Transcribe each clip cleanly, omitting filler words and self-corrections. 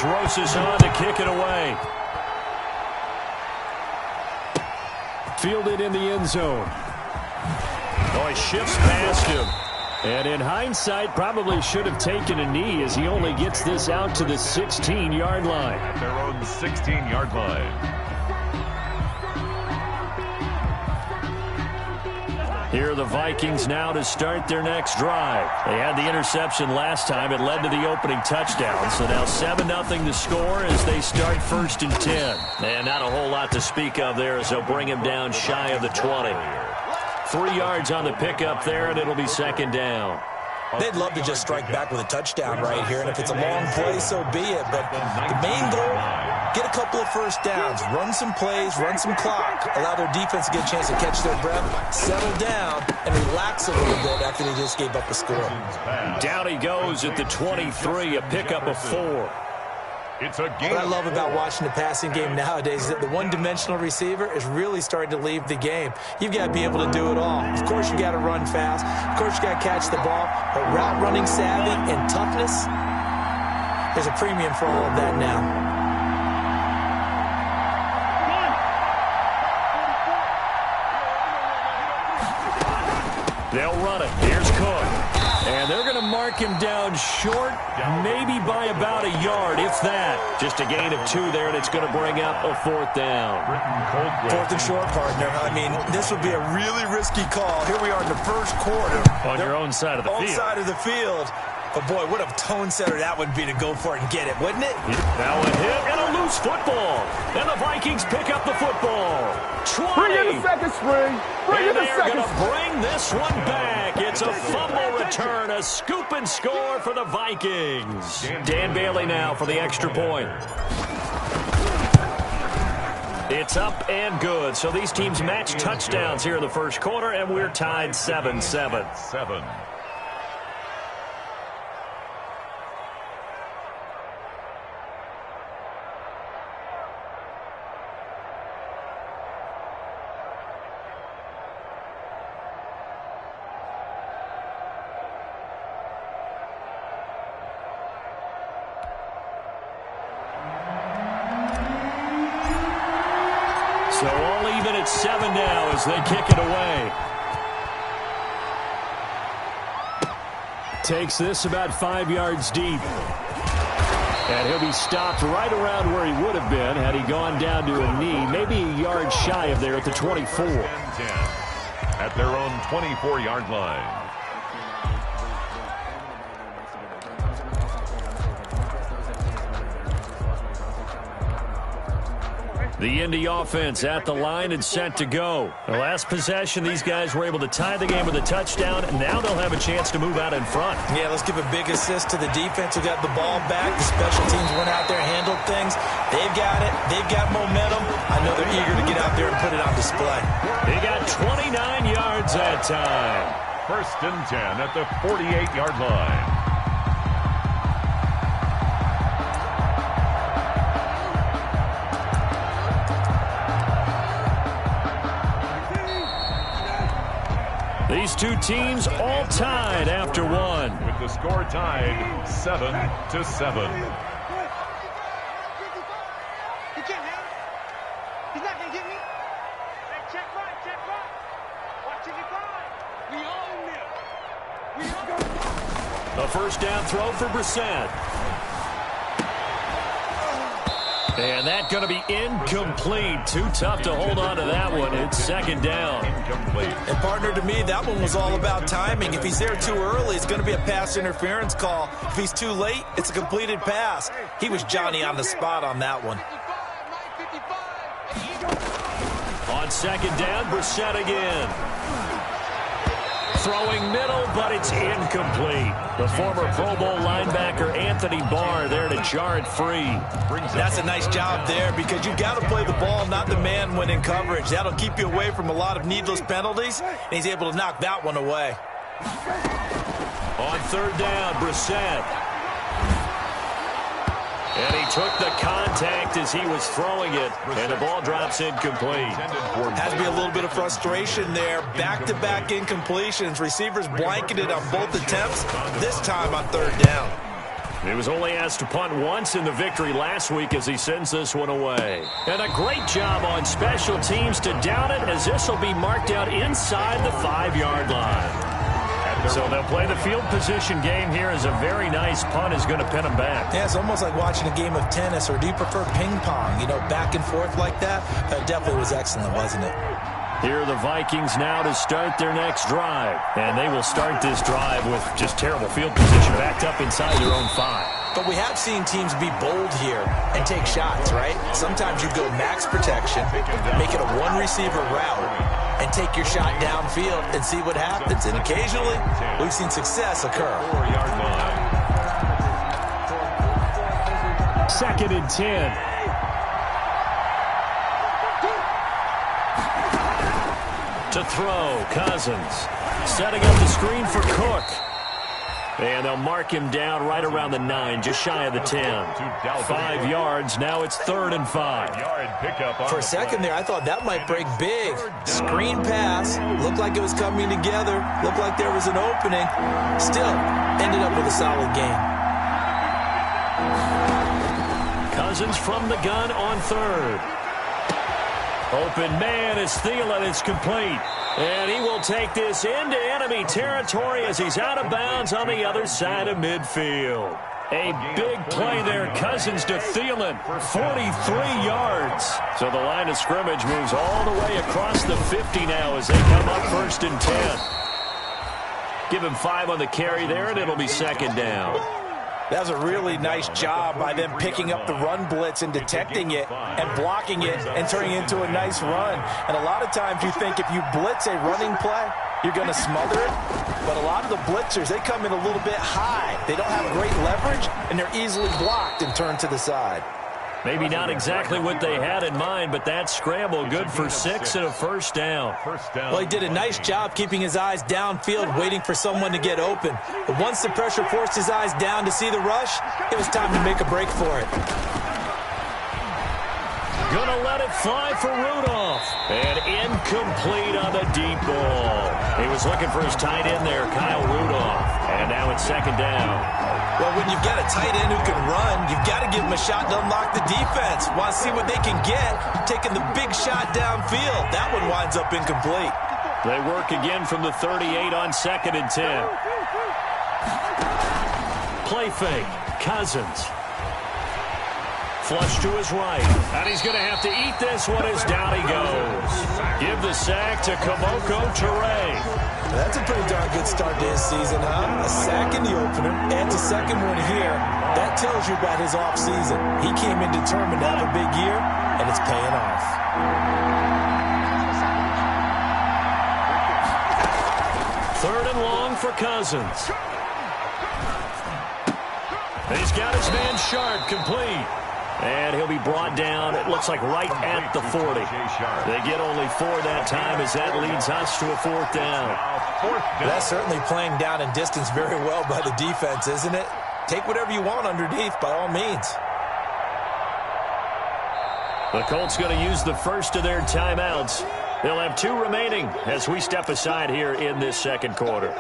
Here's Rosas on to kick it away. Fielded in the end zone. Oh, he shifts past him. And in hindsight, probably should have taken a knee as he only gets this out to the 16-yard line. At their own 16-yard line. Here are the Vikings now to start their next drive. They had the interception last time. It led to the opening touchdown. So now 7-0 to score as they start 1st and 10. And not a whole lot to speak of there as they'll bring him down shy of the 20. 3 yards on the pickup there, and it'll be 2nd down. They'd love to just strike back with a touchdown right here, and if it's a long play, so be it. But the main goal, get a couple of first downs, run some plays, run some clock, allow their defense to get a chance to catch their breath, settle down, and relax a little bit after they just gave up a score. Down he goes at the 23, a pickup of 4. It's a game. What I love about watching the passing game nowadays is that the one-dimensional receiver is really starting to leave the game. You've got to be able to do it all. Of course, you got to run fast. Of course, you got to catch the ball. But route running savvy and toughness, there's a premium for all of that now. They'll run it. Here's Cook. And they're going to mark him down short, maybe by about a yard, if that. Just a gain of 2 there, and it's going to bring up a 4th down. 4th and short, partner. I mean, this would be a really risky call. Here we are in the first quarter. On your own side of the field. Own side of the field. But, boy, what a tone setter that would be to go for it and get it, wouldn't it? Now a hit and a loose football. And the Vikings pick up the football. 20. Bring in the second spring. Bring in the second. They're going to bring this one back. It's a fumble return, a scoop and score for the Vikings. Dan Bailey now for the extra point. It's up and good. So these teams match touchdowns here in the first quarter, and we're tied 7-7. 7. So all even at 7 now as they kick it away. Takes this about 5 yards deep. And he'll be stopped right around where he would have been had he gone down to a knee, maybe a yard shy of there at the 24. 10. At their own 24-yard line. The Indy offense at the line and set to go. The last possession, these guys were able to tie the game with a touchdown, and now they'll have a chance to move out in front. Yeah, let's give a big assist to the defense who got the ball back. The special teams went out there, handled things. They've got it. They've got momentum. I know they're eager to get out there and put it on display. They got 29 yards that time. 1st and 10 at the 48-yard line. These two teams all tied after one. With the score tied 7-7. He can't have it. He's not going to get me. Hey, check right, check right. Watch it get by. We own them. A 1st down throw for Brissett. And that's going to be incomplete. Too tough to hold on to that one. It's 2nd down. Incomplete. And, partner, to me, that one was all about timing. If he's there too early, it's going to be a pass interference call. If he's too late, it's a completed pass. He was Johnny on the spot on that one. On 2nd down, Brissett again. Throwing middle, but it's incomplete. The former Pro Bowl linebacker Anthony Barr there to jar it free. That's a nice job there because you've got to play the ball, not the man when in coverage. That'll keep you away from a lot of needless penalties, and he's able to knock that one away. On 3rd down, Brissett. And he took the contact as he was throwing it, and the ball drops incomplete. Has to be a little bit of frustration there. Back-to-back incompletions. Receivers blanketed on both attempts, this time on 3rd down. He was only asked to punt once in the victory last week as he sends this one away. And a great job on special teams to down it, as this will be marked out inside the 5-yard line. So they'll play the field position game here, as a very nice punt is going to pin them back. Yeah, it's almost like watching a game of tennis, or do you prefer ping pong? You know, back and forth like that? That definitely was excellent, wasn't it? Here are the Vikings now to start their next drive. And they will start this drive with just terrible field position, backed up inside their own 5. But we have seen teams be bold here and take shots, right? Sometimes you go max protection, make it a one-receiver route, and take your shot downfield and see what happens. And occasionally, we've seen success occur. 2nd and 10. To throw, Cousins. Setting up the screen for Cook. And they'll mark him down right around the 9, just shy of the 10. 5 yards, now it's 3rd and 5. For a second there, I thought that might break big. Screen pass, looked like it was coming together, looked like there was an opening. Still, ended up with a solid game. Cousins from the gun on 3rd. Open man is Thielen. It's complete. And he will take this into enemy territory as he's out of bounds on the other side of midfield. A big play there. Cousins to Thielen. 43 yards. So the line of scrimmage moves all the way across the 50 now as they come up 1st and 10. Give him 5 on the carry there, and it'll be 2nd down. That was a really nice job by them picking up the run blitz and detecting it and blocking it and turning it into a nice run. And a lot of times you think if you blitz a running play, you're going to smother it. But a lot of the blitzers, they come in a little bit high. They don't have great leverage, and they're easily blocked and turned to the side. Maybe not exactly what they had in mind, but that scramble good for 6 and a 1st down. Well, he did a nice job keeping his eyes downfield, waiting for someone to get open. But once the pressure forced his eyes down to see the rush, it was time to make a break for it. Gonna let it fly for Rudolph. And incomplete on the deep ball. He was looking for his tight end there, Kyle Rudolph. And now it's 2nd down. Well, when you've got a tight end who can run, you've got to give him a shot to unlock the defense. Want to see what they can get, taking the big shot downfield. That one winds up incomplete. They work again from the 38 on 2nd and 10. Play fake. Cousins. Flush to his right. And he's going to have to eat this one as down he goes. Give the sack to Kamoko Toure. That's a pretty darn good start to his season, huh? A sack in the opener, and a second one here. That tells you about his offseason. He came in determined to have a big year, and it's paying off. 3rd and long for Cousins. He's got his man Sharp complete. And he'll be brought down, it looks like right at the 40. They get only 4 that time as that leads us to a 4th down. That's certainly playing down in distance very well by the defense, isn't it? Take whatever you want underneath, by all means. The Colts going to use the first of their timeouts. They'll have 2 remaining as we step aside here in this 2nd quarter.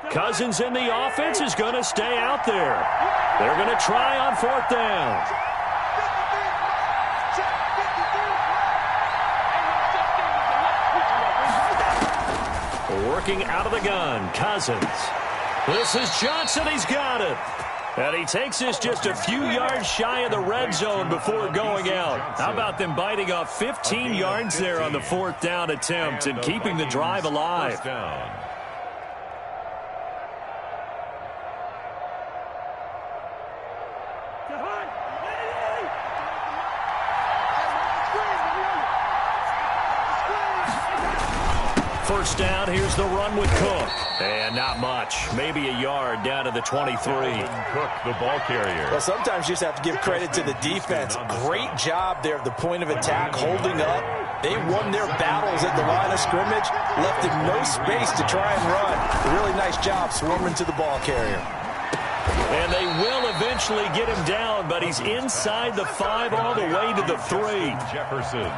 Cousins in the offense is going to stay out there. They're going to try on 4th down. Working out of the gun, Cousins. This is Johnson. He's got it. And he takes this just a few yards shy of the red zone before going out. How about them biting off 15 yards there on the 4th down attempt and keeping the drive alive? First down, here's the run with Cook. And not much. Maybe a yard down to the 23. Cook, the ball carrier. Well, sometimes you just have to give credit to the defense. Great job there at the point of attack, holding up. They won their battles at the line of scrimmage, left him no space to try and run. A really nice job swarming to the ball carrier. And they will eventually get him down, but he's inside the 5 all the way to the 3. Jefferson.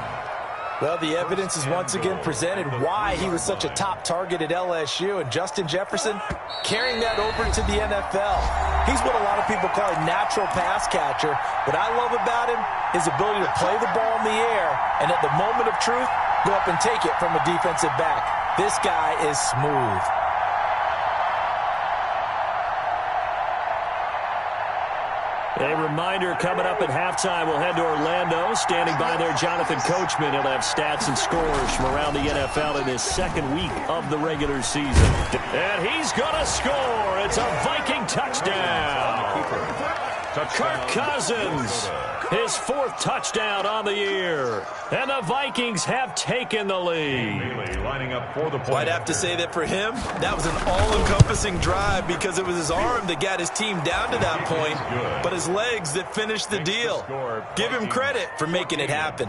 Well, the evidence is once again presented why he was such a top target at LSU, and Justin Jefferson carrying that over to the NFL. He's what a lot of people call a natural pass catcher. What I love about him is his ability to play the ball in the air, and at the moment of truth, go up and take it from a defensive back. This guy is smooth. A reminder, coming up at halftime, we'll head to Orlando. Standing by there, Jonathan Coachman. He'll have stats and scores from around the NFL in his second week of the regular season. And he's going to score. It's a Viking touchdown. Kirk Cousins, his 4th touchdown on the year. And the Vikings have taken the lead. Lining up for the point. I'd have to say that for him, that was an all-encompassing drive because it was his arm that got his team down to that point, but his legs that finished the deal. Give him credit for making it happen.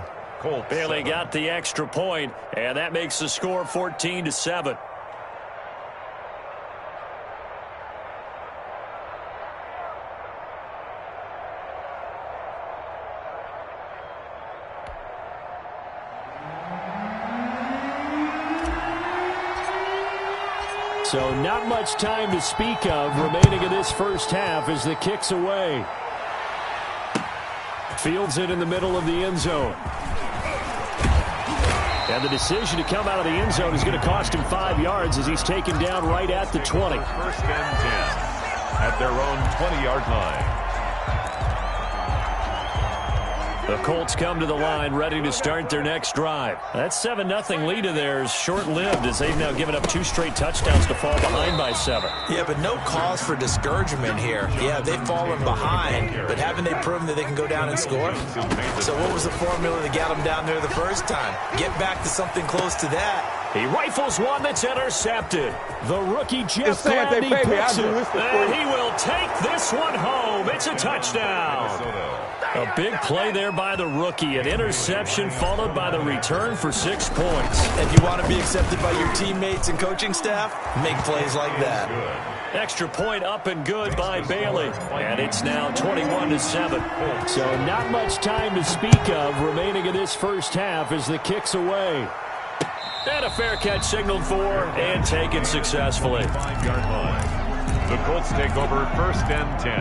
Bailey got the extra point, and that makes the score 14-7. So not much time to speak of remaining in this first half as the kick's away. Fields it in the middle of the end zone. And the decision to come out of the end zone is going to cost him 5 yards as he's taken down right at the 20. First and 10 at their own 20-yard line. The Colts come to the line ready to start their next drive. That 7-0 lead of theirs short-lived as they've now given up 2 straight touchdowns to fall behind by 7. Yeah, but no cause for discouragement here. Yeah, they've fallen behind, but haven't they proven that they can go down and score? So what was the formula that got them down there the first time? Get back to something close to that. He rifles one that's intercepted. The rookie Jeff Gladney picks it. And he will take this one home. It's a touchdown. A big play there by the rookie. An interception followed by the return for 6 points. If you want to be accepted by your teammates and coaching staff, make plays like that. Extra point up and good by Bailey. And it's now 21-7. So not much time to speak of remaining in this first half as the kick's away. And a fair catch signaled for and taken successfully. 5-yard line. The Colts take over first and 10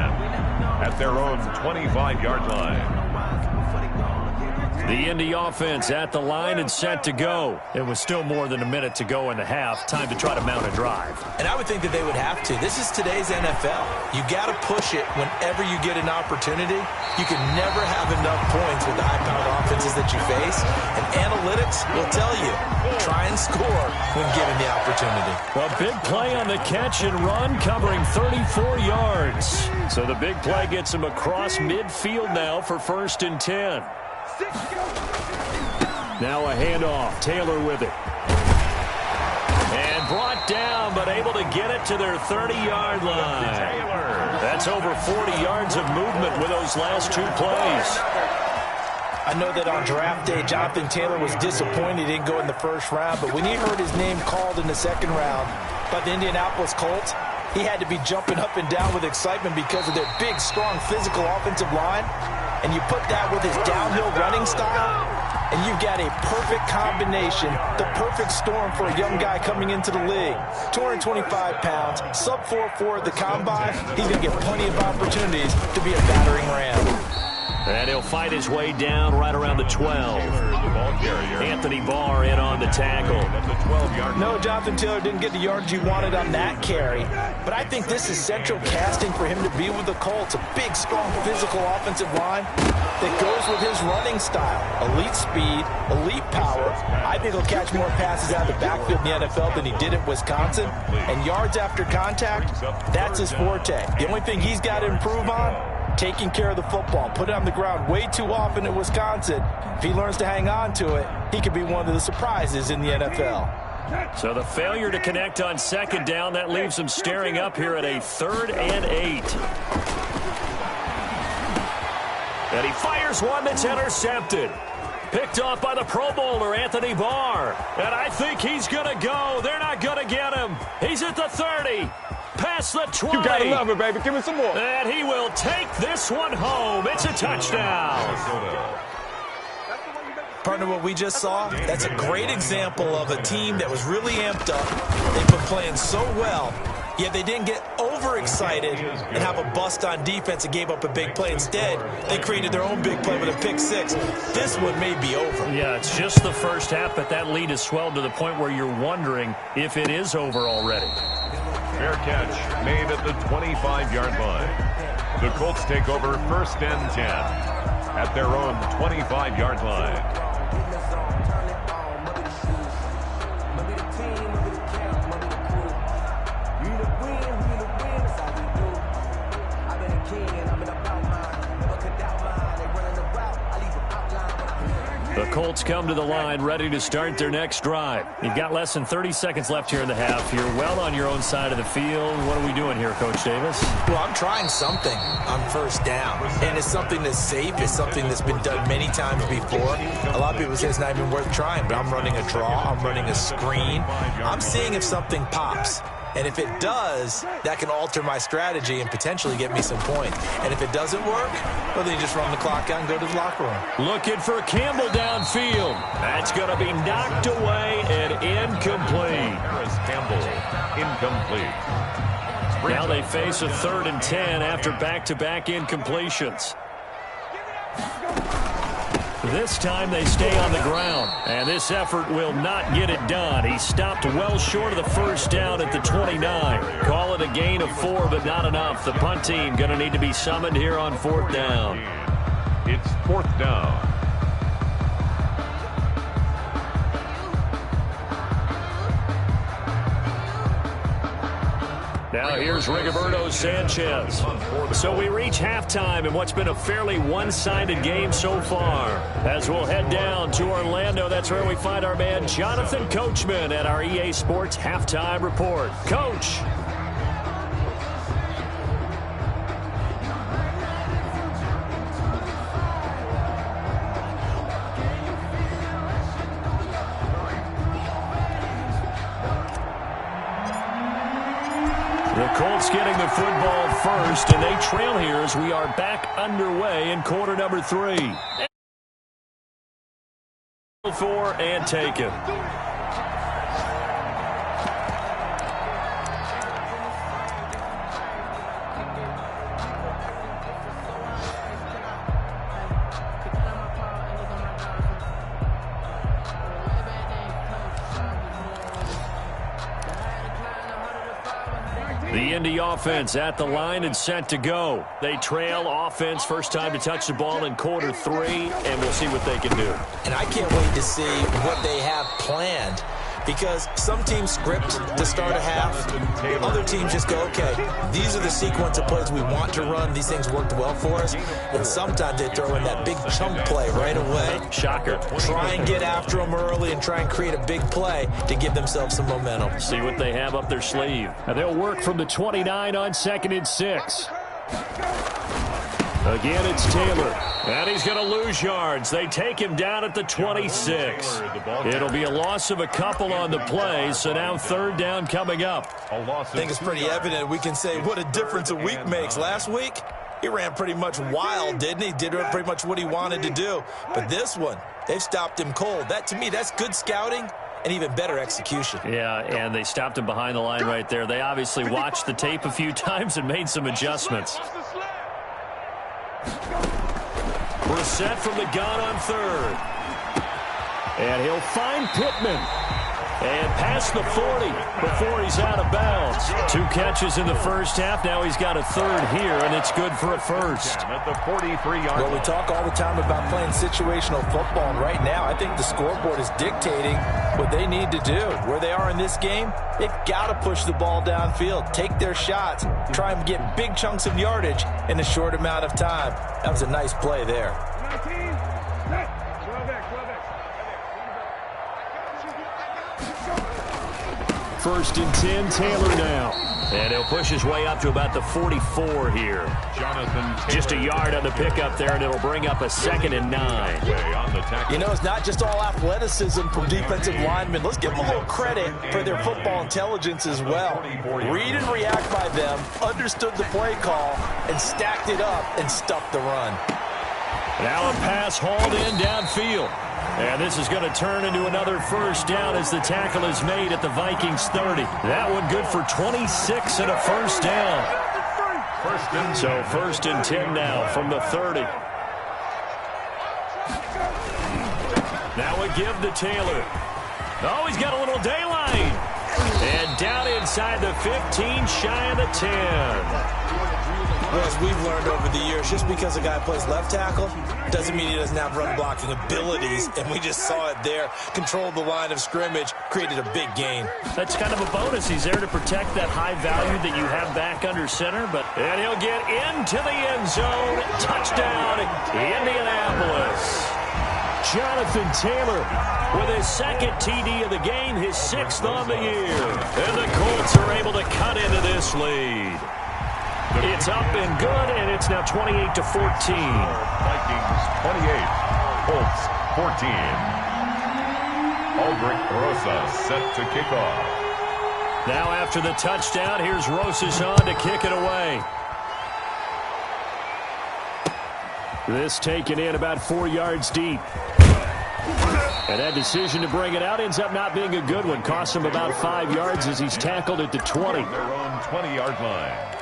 at their own 25-yard line. The Indy offense at the line and set to go. It was still more than a minute to go in the half. Time to try to mount a drive. And I would think that they would have to. This is today's NFL. You got to push it whenever you get an opportunity. You can never have enough points with the high-powered offenses that you face. And analytics will tell you, try and score when given the opportunity. A big play on the catch and run, covering 34 yards. So the big play gets him across midfield now for first and 10. Now a handoff. Taylor with it. And brought down, but able to get it to their 30-yard line. That's over 40 yards of movement with those last 2 plays. I know that on draft day, Jonathan Taylor was disappointed he didn't go in the first round, but when he heard his name called in the second round by the Indianapolis Colts, he had to be jumping up and down with excitement because of their big, strong, physical offensive line. And you put that with his downhill running style, and you've got a perfect combination, the perfect storm for a young guy coming into the league. 225 pounds, sub 4.4 at the combine. He's going to get plenty of opportunities to be a battering ram. And he'll fight his way down right around the 12. Anthony Barr in on the tackle. No, Jonathan Taylor didn't get the yards he wanted on that carry. But I think this is central casting for him to be with the Colts. A big, strong, physical offensive line that goes with his running style. Elite speed, elite power. I think he'll catch more passes out of the backfield in the NFL than he did at Wisconsin. And yards after contact, that's his forte. The only thing he's got to improve on, taking care of the football. Put it on the ground way too often at Wisconsin. If he learns to hang on to it, he could be one of the surprises in the NFL. So the failure to connect on second down, that leaves him staring up here at a 3rd and 8. And he fires one that's intercepted. Picked off by the Pro Bowler, Anthony Barr. And I think he's going to go. They're not going to get him. He's at the 30. Past the 20. You gotta love it, baby. Give me some more. And he will take this one home. It's a touchdown. Partner, what we just saw, that's a great example of a team that was really amped up. They've been playing so well, yet they didn't get overexcited and have a bust on defense and gave up a big play. Instead, they created their own big play with a pick six. This one may be over. Yeah, it's just the first half, but that lead has swelled to the point where you're wondering if it is over already. Fair catch made at the 25-yard line. The Colts take over 1st and 10 at their own 25-yard line. The Colts come to the line ready to start their next drive. You've got less than 30 seconds left here in the half. You're well on your own side of the field. What are we doing here, Coach Davis? Well, I'm trying something on 1st down. And it's something that's safe. It's something that's been done many times before. A lot of people say it's not even worth trying, but I'm running a draw. I'm running a screen. I'm seeing if something pops. And if it does, that can alter my strategy and potentially get me some points. And if it doesn't work, well, then you just run the clock out and go to the locker room. Looking for Campbell downfield. That's going to be knocked away and incomplete. Harris Campbell, incomplete. Now they face a 3rd and 10 after back-to-back incompletions. This time they stay on the ground, and this effort will not get it done. He stopped well short of the 1st down at the 29. Call it a gain of 4, but not enough. The punt team going to need to be summoned here on 4th down. It's 4th down. Now here's Rigoberto Sanchez. So we reach halftime in what's been a fairly one-sided game so far. As we'll head down to Orlando, that's where we find our man Jonathan Coachman at our EA Sports Halftime Report. Coach. The Colts getting the football first, and they trail here as we are back underway in quarter number 3. 4 and taken. The Indy offense at the line and set to go. They trail offense, first time to touch the ball in quarter 3, and we'll see what they can do. And I can't wait to see what they have planned, because some teams script to start a half. Other teams just go, okay, these are the sequence of plays we want to run. These things worked well for us. And sometimes they throw in that big chunk play right away. Shocker. Try and get after them early and try and create a big play to give themselves some momentum. See what they have up their sleeve. And they'll work from the 29 on 2nd and 6. Again, it's Taylor. And he's going to lose yards. They take him down at the 26. It'll be a loss of a couple on the play, so now 3rd down coming up. I think it's pretty evident. We can say what a difference a week makes. Last week, he ran pretty much wild, didn't he? Did pretty much what he wanted to do. But this one, They've stopped him cold. That, to me, that's good scouting and even better execution. Yeah, and they stopped him behind the line right there. They obviously watched the tape a few times and made some adjustments. We're set from the gun on third. And he'll find Pittman. And past the 40 before he's out of bounds. 2 catches in the first half. Now he's got a third here, and it's good for a first. At the 43-yard Well, we talk all the time about playing situational football, and right now I think the scoreboard is dictating what they need to do. Where they are in this game, they've got to push the ball downfield, take their shots, try and get big chunks of yardage in a short amount of time. That was a nice play there. 1st and 10, Taylor now. And he'll push his way up to about the 44 here. Just a yard on the pickup there, and it'll bring up a 2nd and 9. You know, it's not just all athleticism from defensive linemen. Let's give them a little credit for their football intelligence as well. Read and react by them, understood the play call, and stacked it up and stuffed the run. Now a pass hauled in downfield. And this is going to turn into another first down as the tackle is made at the Vikings 30. That one good for 26 and a first down. So 1st and 10 now from the 30. Now a give to Taylor. Oh, he's got a little daylight. And down inside the 15, shy of the 10. Well, as we've learned over the years, just because a guy plays left tackle doesn't mean he doesn't have run blocking abilities, and we just saw it there. Controlled the line of scrimmage, created a big gain. That's kind of a bonus. He's there to protect that high value that you have back under center, and he'll get into the end zone. Touchdown, Indianapolis. Jonathan Taylor with his 2nd TD of the game, his 6th on the year. And the Colts are able to cut into this lead. It's up and good, and it's now 28-14. Vikings 28, Colts 14. Aldrich Rosa set to kick off. Now after the touchdown, here's Rosas on to kick it away. This taken in about 4 yards deep. And that decision to bring it out ends up not being a good one. Cost him about 5 yards as he's tackled at the 20. Their own 20-yard line.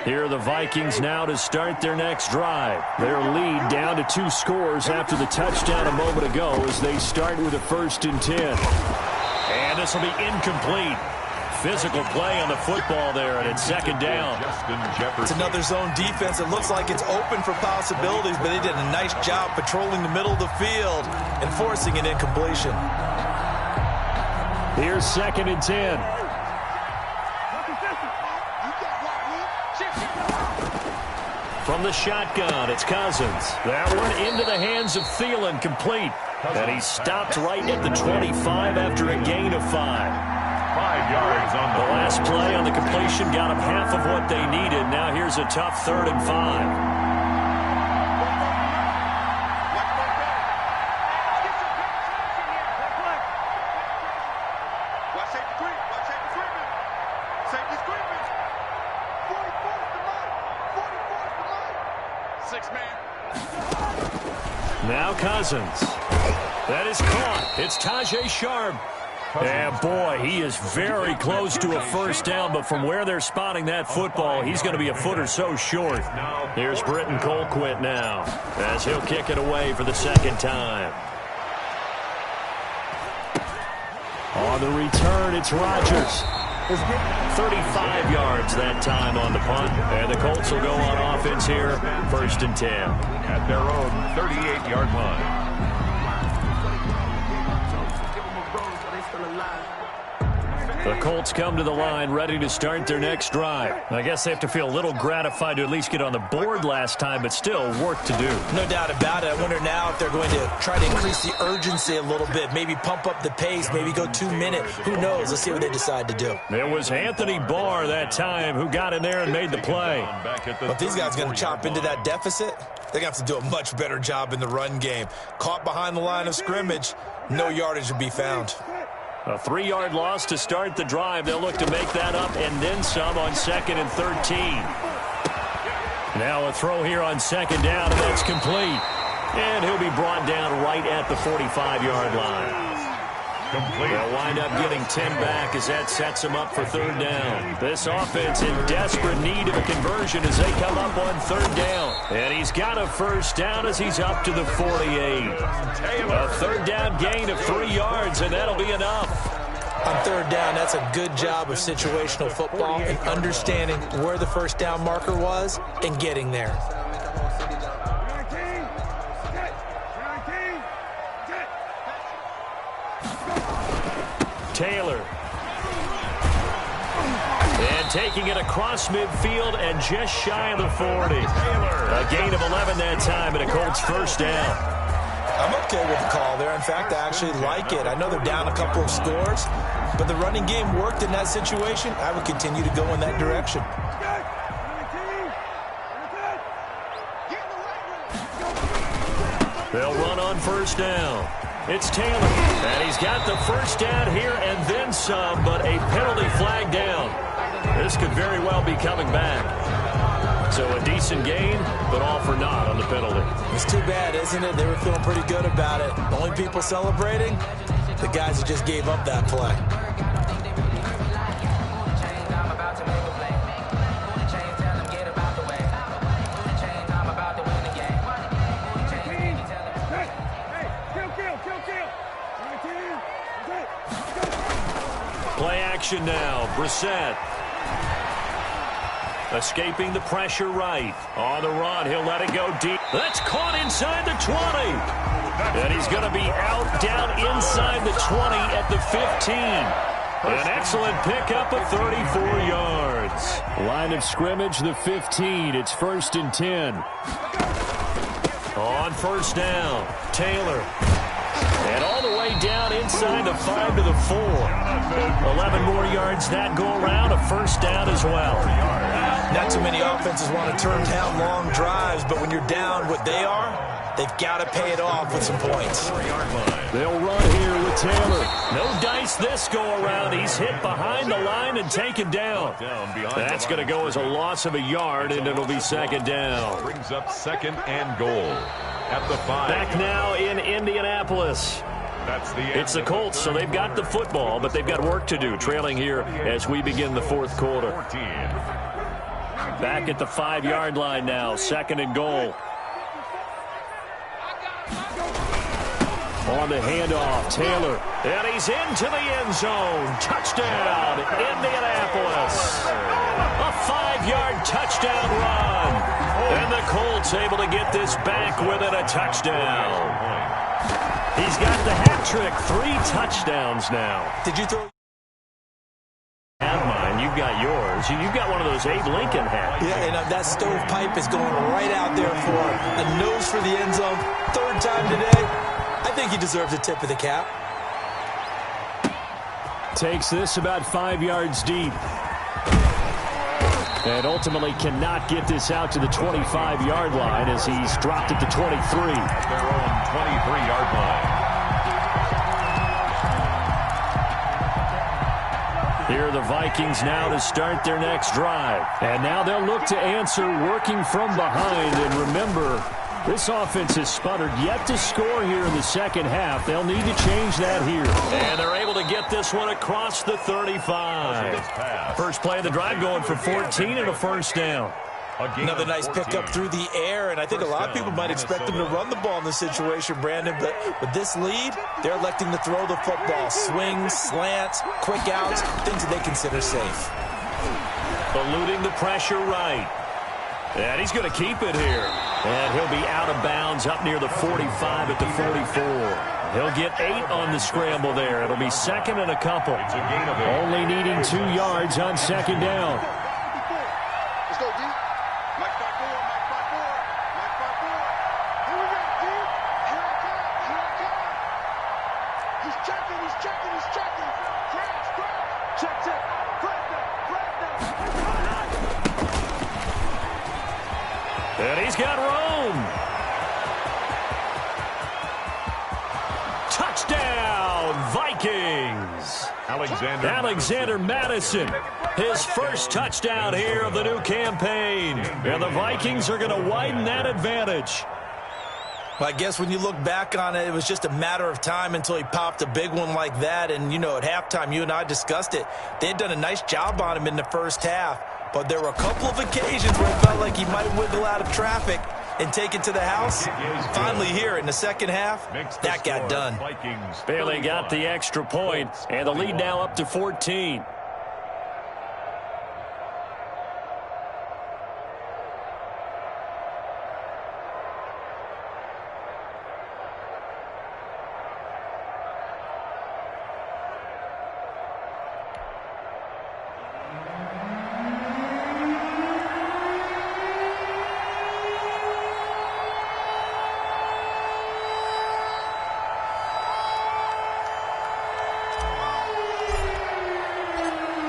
Here are the Vikings now to start their next drive. Their lead down to 2 scores after the touchdown a moment ago as they start with a 1st and 10. And this will be incomplete. Physical play on the football there, and it's 2nd down. It's another zone defense. It looks like it's open for possibilities, but they did a nice job patrolling the middle of the field and forcing an incompletion. Here's 2nd and 10. From the shotgun, it's Cousins. That one into the hands of Thielen, complete. And he stopped right at the 25 after a gain of 5. 5 yards on The last play on the completion got them half of what they needed. Now here's a tough 3rd and 5. Now Cousins. That is caught. It's Tajay Sharp. And boy, he is very close to a first down, but from where they're spotting that football, he's going to be a foot or so short. Here's Britton Colquitt now as he'll kick it away for the 2nd time. On the return, it's Rodgers. 35 yards that time on the punt. And the Colts will go on offense here, 1st and 10. At their own 38-yard line. The Colts come to the line ready to start their next drive. I guess they have to feel a little gratified to at least get on the board last time, but still work to do. No doubt about it. I wonder now if they're going to try to increase the urgency a little bit, maybe pump up the pace, maybe go 2 minutes. Who knows? Let's see what they decide to do. It was Anthony Barr that time who got in there and made the play. But these guys are going to chop into that deficit. They're going to have to do a much better job in the run game. Caught behind the line of scrimmage, no yardage to be found. A 3-yard loss to start the drive. They'll look to make that up and then some on 2nd and 13. Now a throw here on 2nd down, and that's complete. And he'll be brought down right at the 45-yard line. They'll wind up getting 10 back as that sets them up for third down. This offense in desperate need of a conversion as they come up on third down. And he's got a first down as he's up to the 48. A third down gain of 3 yards, and that'll be enough. On third down, that's a good job of situational football and understanding where the first down marker was and getting there. Taylor. And taking it across midfield and just shy of the 40. A gain of 11 that time and a Colts first down. I'm okay with the call there. In fact, I actually like it. I know they're down a couple of scores, but the running game worked in that situation. I would continue to go in that direction. They'll run on first down. It's Taylor, and he's got the first down here and then some, but a penalty flag down. This could very well be coming back. So a decent gain, but all for naught on the penalty. It's too bad, isn't it? They were feeling pretty good about it. The only people celebrating, the guys who just gave up that play. Play action now. Brissett. Escaping the pressure right. On the run, he'll let it go deep. That's caught inside the 20. And he's going to be out down inside the 20 at the 15. An excellent pickup of 34 yards. Line of scrimmage, the 15. It's 1st and 10. On first down, Taylor. And all the way down inside the 5 to the 4. 11 more yards that go around, a first down as well. Not too many offenses want to turn down long drives, but when you're down what they are, they've got to pay it off with some points. They'll run here with Taylor. No dice this go around. He's hit behind the line and taken down. That's going to go as a loss of a yard, and it'll be second down. Brings up 2nd and goal at the 5. Back now in Indianapolis. It's the Colts, so they've got the football, but they've got work to do, trailing here as we begin the fourth quarter. Back at the 5-yard line now, 2nd and goal. On the handoff, Taylor. And he's into the end zone. Touchdown, Indianapolis. A 5-yard touchdown run. And the Colts able to get this back within a touchdown. He's got the hat trick, 3 touchdowns now. Did you throw? Have mine, you've got yours. You've got one of those Abe Lincoln hats. Yeah, and that stovepipe is going right out there for a nose for the end zone. 3rd time today. I think he deserves a tip of the cap. Takes this about 5 yards deep. And ultimately cannot get this out to the 25-yard line as he's dropped at the 23. At their own 23-yard line. Here are the Vikings now to start their next drive. And now they'll look to answer working from behind. And remember, this offense has sputtered yet to score here in the second half. They'll need to change that here. And they're able to get this one across the 35. First play of the drive going for 14 and a first down. Another nice pickup through the air, and I think a lot of people might expect them to run the ball in this situation, Brandon, but with this lead, they're electing to throw the football. Swings, slants, quick outs, things that they consider safe. Eluding the pressure right. And he's going to keep it here. And he'll be out of bounds up near the 45 at the 44. He'll get 8 on the scramble there. It'll be 2nd and a couple. Only needing 2 yards on 2nd down. Let's go, D. Mike 5-4, Mike 5-4, Mike 5-4. Here we go, D. Here I come, here I come. He's checking, he's checking, he's checking. Crash. Check. Flag down. And he's got room. Touchdown, Vikings. Alexander Madison, his first touchdown here of the new campaign. And the Vikings are going to widen that advantage. Well, I guess when you look back on it, it was just a matter of time until he popped a big one like that. And, you know, at halftime, you and I discussed it. They had done a nice job on him in the first half. But there were a couple of occasions where it felt like he might wiggle out of traffic and take it to the house. Finally here in the second half, that got done. Bailey got the extra point, and the lead now up to 14.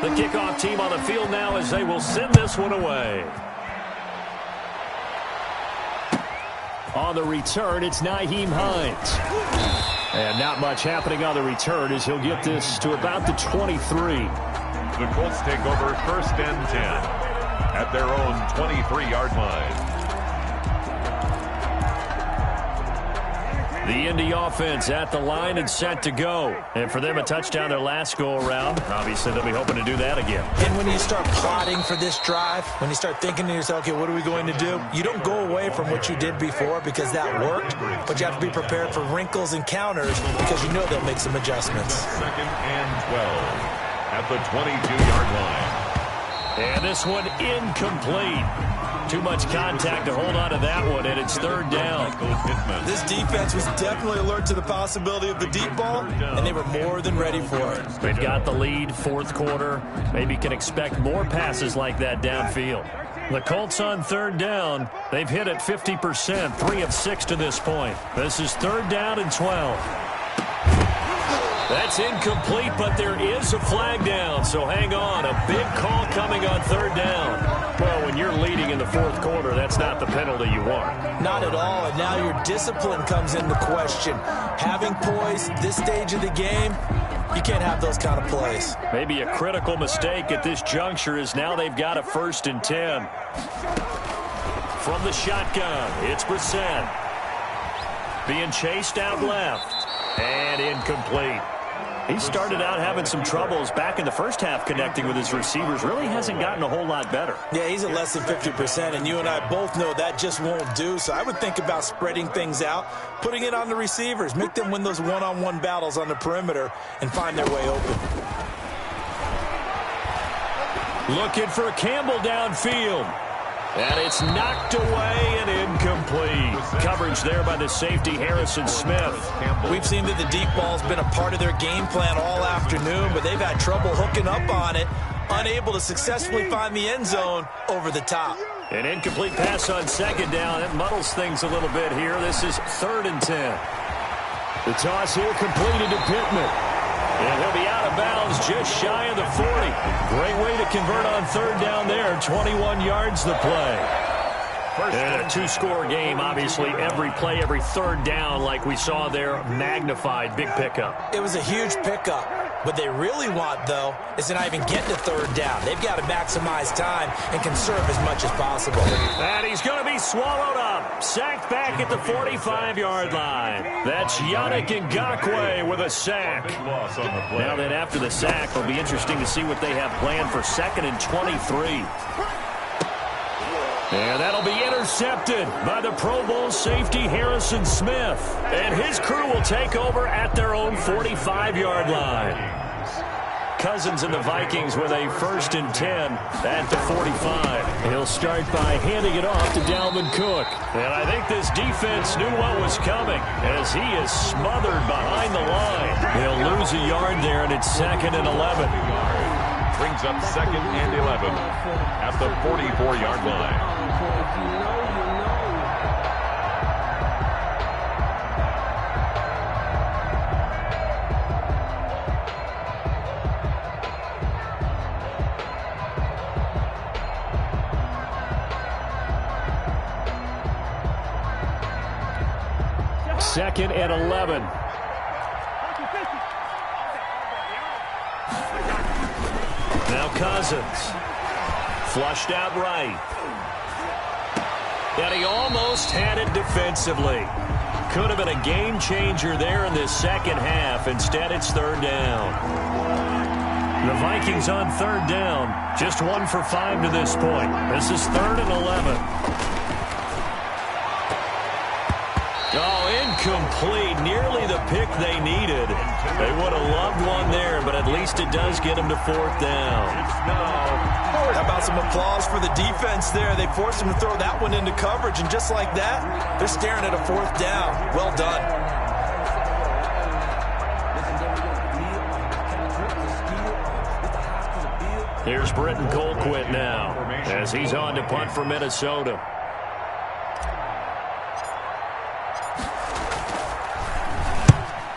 The kickoff team on the field now as they will send this one away. On the return, it's Nyheim Hines. And not much happening on the return as he'll get this to about the 23. The Colts take over 1st and 10 at their own 23-yard line. The Indy offense at the line and set to go. And for them, a touchdown their last go-around. Obviously, they'll be hoping to do that again. And when you start plotting for this drive, when you start thinking to yourself, okay, what are we going to do? You don't go away from what you did before because that worked, but you have to be prepared for wrinkles and counters because you know they'll make some adjustments. 2nd and 12 at the 22-yard line. And this one incomplete. Too much contact to hold on to that one, and it's 3rd down. This defense was definitely alert to the possibility of the deep ball, and they were more than ready for it. They've got the lead, 4th quarter. Maybe can expect more passes like that downfield. The Colts on 3rd down. They've hit it 50%, 3 of 6 to this point. This is 3rd down and 12. That's incomplete, but there is a flag down, so hang on. A big call coming on 3rd down. Well, when you're leading in the 4th quarter, that's not the penalty you want. Not at all, and now your discipline comes into question. Having poise this stage of the game, you can't have those kind of plays. Maybe a critical mistake at this juncture is now they've got a 1st and 10. From the shotgun, it's Brissett. Being chased out left, and incomplete. He started out having some troubles back in the first half connecting with his receivers. Really hasn't gotten a whole lot better. Yeah, he's at less than 50%, and you and I both know that just won't do. So I would think about spreading things out, putting it on the receivers, make them win those one-on-one battles on the perimeter, and find their way open. Looking for Campbell downfield. And it's knocked away and incomplete. Coverage there by the safety, Harrison Smith. We've seen that the deep ball's been a part of their game plan all afternoon, but they've had trouble hooking up on it, unable to successfully find the end zone over the top. An incomplete pass on 2nd down. It muddles things a little bit here. This is 3rd and 10. The toss here completed to Pittman. And he'll be out of bounds just shy of the 40. Great way to convert on 3rd down there. 21 yards the play. And a 2-score game, obviously. Every play, every 3rd down, like we saw there, magnified. Big pickup. It was a huge pickup. What they really want, though, is to not even get to 3rd down. They've got to maximize time and conserve as much as possible. And he's going to be swallowed up. Sacked back at the 45-yard line. That's Yannick Ngakoue with a sack. Now then, after the sack, it'll be interesting to see what they have planned for 2nd and 23. And that'll be intercepted by the Pro Bowl safety Harrison Smith. And his crew will take over at their own 45-yard line. Cousins and the Vikings with a 1st and 10 at the 45. He'll start by handing it off to Dalvin Cook. And I think this defense knew what was coming as he is smothered behind the line. He'll lose a yard there, and it's 2nd and 11. Brings up 2nd and 11 at the 44-yard line. Second and 11. Now Cousins. Flushed out right. And he almost had it defensively. could have been a game changer there in this second half. Instead, it's third down. The Vikings on third down. Just 1 for 5 to this point. This is 3rd and 11. Oh, incomplete. Nearly the pick they needed. They would have loved one there, but at least it does get them to 4th down. How about some applause for the defense there? They forced him to throw that one into coverage, and just like that, they're staring at a 4th down. Well done. Here's Britton Colquitt now as he's on to punt for Minnesota.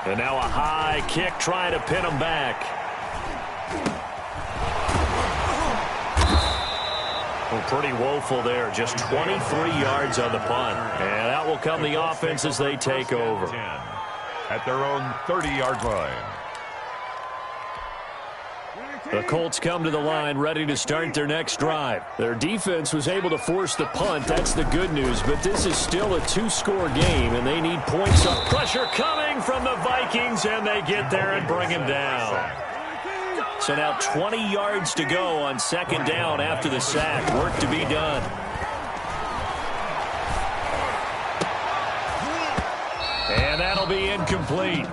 And now a high kick trying to pin him back. Well, pretty woeful there. Just 23 yards on the punt. And out will come the offense as they take over. At their own 30-yard line. The Colts come to the line ready to start their next drive. Their defense was able to force the punt. That's the good news. But this is still a 2-score game, and they need points up. Pressure coming from the Vikings, and they get there and bring him down. So now 20 yards to go on second down after the sack. Work to be done. And that'll be incomplete.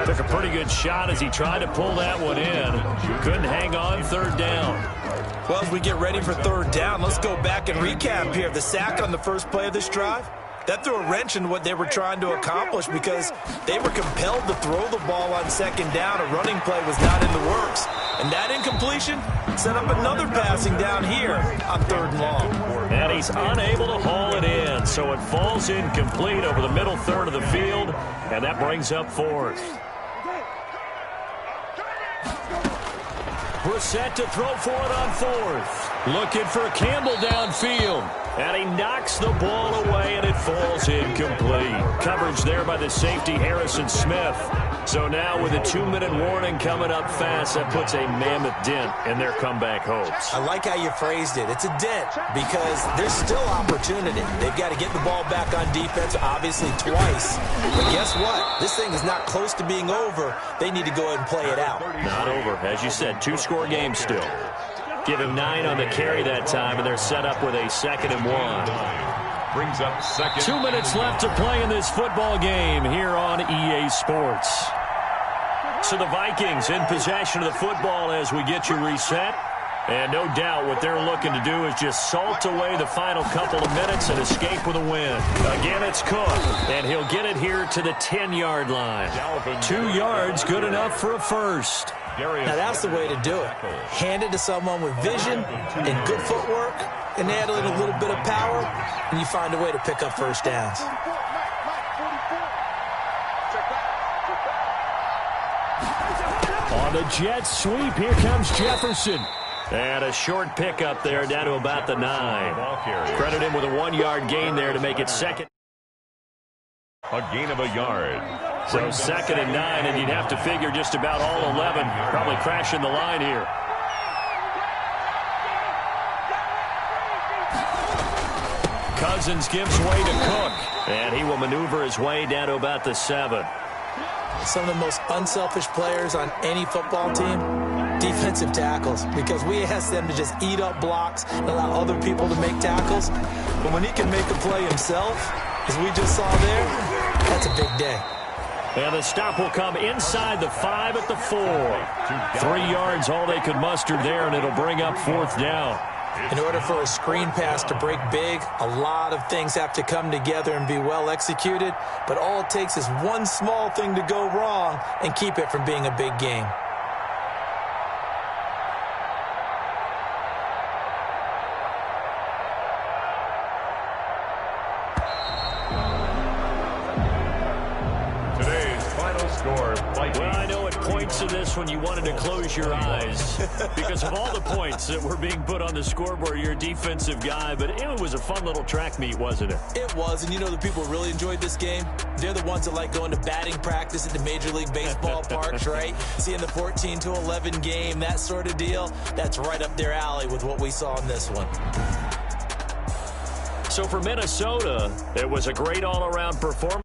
Took a pretty good shot as he tried to pull that one in. Couldn't hang on third down. Well, as we get ready for third down, let's go back and recap here. The sack on the first play of this drive, that threw a wrench in what they were trying to accomplish because they were compelled to throw the ball on second down. A running play was not in the works. And that incompletion set up another passing down here on 3rd and long. And he's unable to haul it in, so it falls incomplete over the middle third of the field, and that brings up 4th. Brissett to throw for it on 4th. Looking for Campbell downfield. And he knocks the ball away, and it falls incomplete. Coverage there by the safety, Harrison Smith. So now with a 2-minute warning coming up fast, that puts a mammoth dent in their comeback hopes. I like how you phrased it. It's a dent because there's still opportunity. They've got to get the ball back on defense, obviously twice. But guess what? This thing is not close to being over. They need to go ahead and play it out. Not over. As you said, 2-score game still. Give him 9 on the carry that time, and they're set up with a 2nd and 1. Brings up 2nd. 2 minutes left to play in this football game here on EA Sports. So the Vikings in possession of the football as we get you reset. And no doubt what they're looking to do is just salt away the final couple of minutes and escape with a win. Again, it's Cook, and he'll get it here to the 10-yard line. 2 yards, good enough for a first. Now, that's the way to do it. Hand it to someone with vision and good footwork, and add in a little bit of power, and you find a way to pick up first downs. On the jet sweep, here comes Jefferson. And a short pickup there down to about the 9. Credit him with a 1-yard gain there to make it 2nd. A gain of a yard. So 2nd and 9, and you'd have to figure just about all 11 probably crashing the line here. Cousins gives way to Cook, and he will maneuver his way down to about the 7. Some of the most unselfish players on any football team, defensive tackles, because we ask them to just eat up blocks and allow other people to make tackles. But when he can make a play himself, as we just saw there, that's a big day. And the stop will come inside the 5 at the 4. 3 yards, all they could muster there, and it'll bring up 4th down. In order for a screen pass to break big, a lot of things have to come together and be well executed. But all it takes is one small thing to go wrong and keep it from being a big game. Well, I know it points to this when you wanted to close your eyes because of all the points that were being put on the scoreboard. You're a defensive guy, but it was a fun little track meet, wasn't it? It was, and you know the people who really enjoyed this game? They're the ones that like going to batting practice at the Major League Baseball parks, right? Seeing the 14-11 game, that sort of deal, that's right up their alley with what we saw in this one. So for Minnesota, it was a great all-around performance.